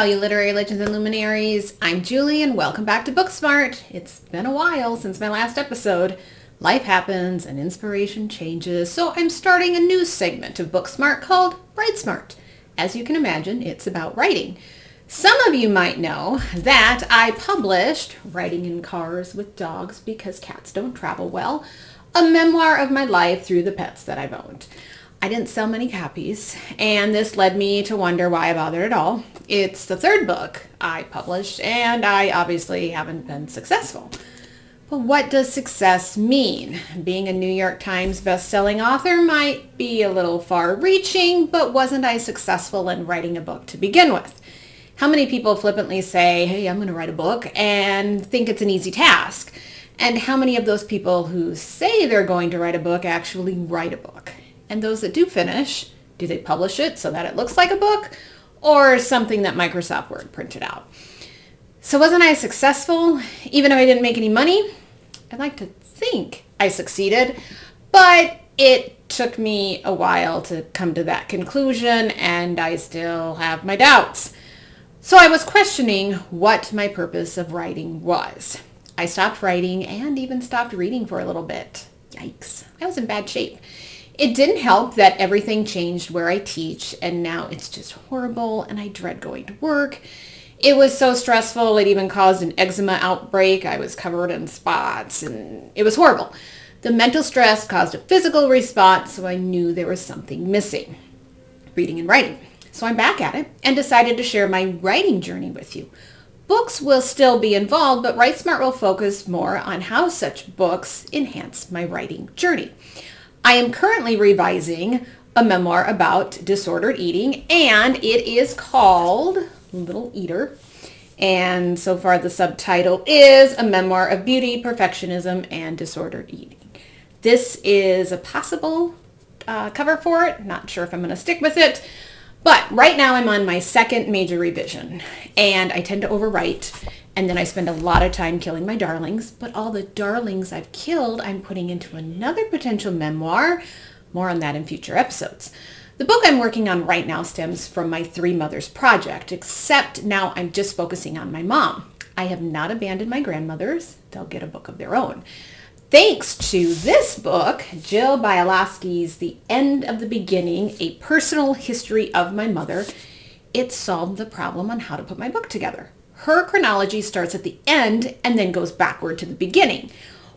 all you literary legends and luminaries. I'm Julie and welcome back to Booksmart. It's been a while since my last episode. Life happens and inspiration changes, so I'm starting a new segment of Booksmart called Write Smart. As you can imagine, it's about writing. Some of you might know that I published Writing in Cars with Dogs Because Cats Don't Travel Well, a memoir of my life through the pets that I've owned. I didn't sell many copies, and this led me to wonder why I bothered at all. It's the third book I published, and I obviously haven't been successful. But what does success mean? Being a New York Times best-selling author might be a little far-reaching, but wasn't I successful in writing a book to begin with? How many people flippantly say, hey, I'm going to write a book, and think it's an easy task? And how many of those people who say they're going to write a book actually write a book? And those that do finish, do they publish it so that it looks like a book or something that Microsoft Word printed out? So wasn't I successful even if I didn't make any money? I'd like to think I succeeded, but it took me a while to come to that conclusion and I still have my doubts. So I was questioning what my purpose of writing was. I stopped writing and even stopped reading for a little bit. Yikes, I was in bad shape. It didn't help that everything changed where I teach, and now it's just horrible, and I dread going to work. It was so stressful, it even caused an eczema outbreak. I was covered in spots, and it was horrible. The mental stress caused a physical response, so I knew there was something missing. Reading and writing. So I'm back at it, and decided to share my writing journey with you. Books will still be involved, but Write Smart will focus more on how such books enhance my writing journey. I am currently revising a memoir about disordered eating, and it is called Little Eater. And so far the subtitle is A Memoir of Beauty, Perfectionism, and Disordered Eating. This is a possible cover for it. Not sure if I'm going to stick with it. But right now I'm on my second major revision, and I tend to overwrite. And then I spend a lot of time killing my darlings, but all the darlings I've killed, I'm putting into another potential memoir. More on that in future episodes. The book I'm working on right now stems from my Three Mothers project, except now I'm just focusing on my mom. I have not abandoned my grandmothers. They'll get a book of their own. Thanks to this book, Jill Bialowski's The End of the Beginning, A Personal History of My Mother, it solved the problem on how to put my book together. Her chronology starts at the end and then goes backward to the beginning.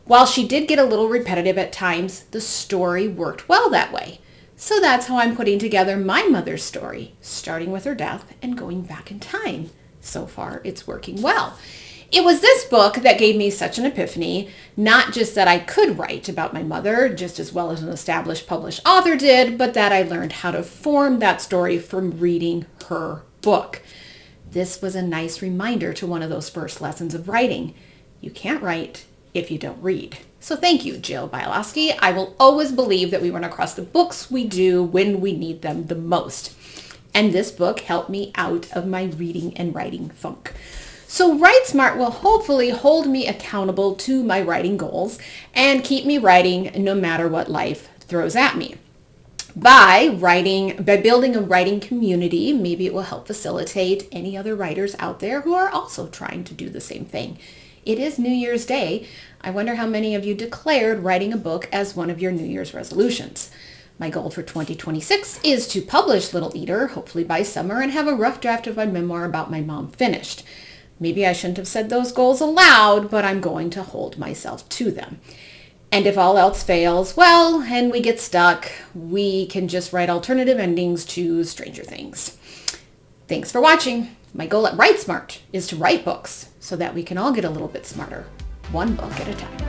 While she did get a little repetitive at times, the story worked well that way. So that's how I'm putting together my mother's story, starting with her death and going back in time. So far, it's working well. It was this book that gave me such an epiphany, not just that I could write about my mother just as well as an established published author did, but that I learned how to form that story from reading her book. This was a nice reminder to one of those first lessons of writing. You can't write if you don't read. So thank you, Jill Bialowski. I will always believe that we run across the books we do when we need them the most. And this book helped me out of my reading and writing funk. So Write Smart will hopefully hold me accountable to my writing goals and keep me writing no matter what life throws at me. By building a writing community, maybe it will help facilitate any other writers out there who are also trying to do the same thing. It is New Year's Day. I wonder how many of you declared writing a book as one of your New Year's resolutions. My goal for 2026 is to publish Little Eater, hopefully by summer, and have a rough draft of my memoir about my mom finished. Maybe I shouldn't have said those goals aloud, but I'm going to hold myself to them. And if all else fails, well, and we get stuck, we can just write alternative endings to Stranger Things. Thanks for watching. My goal at Write Smart is to write books so that we can all get a little bit smarter, one book at a time.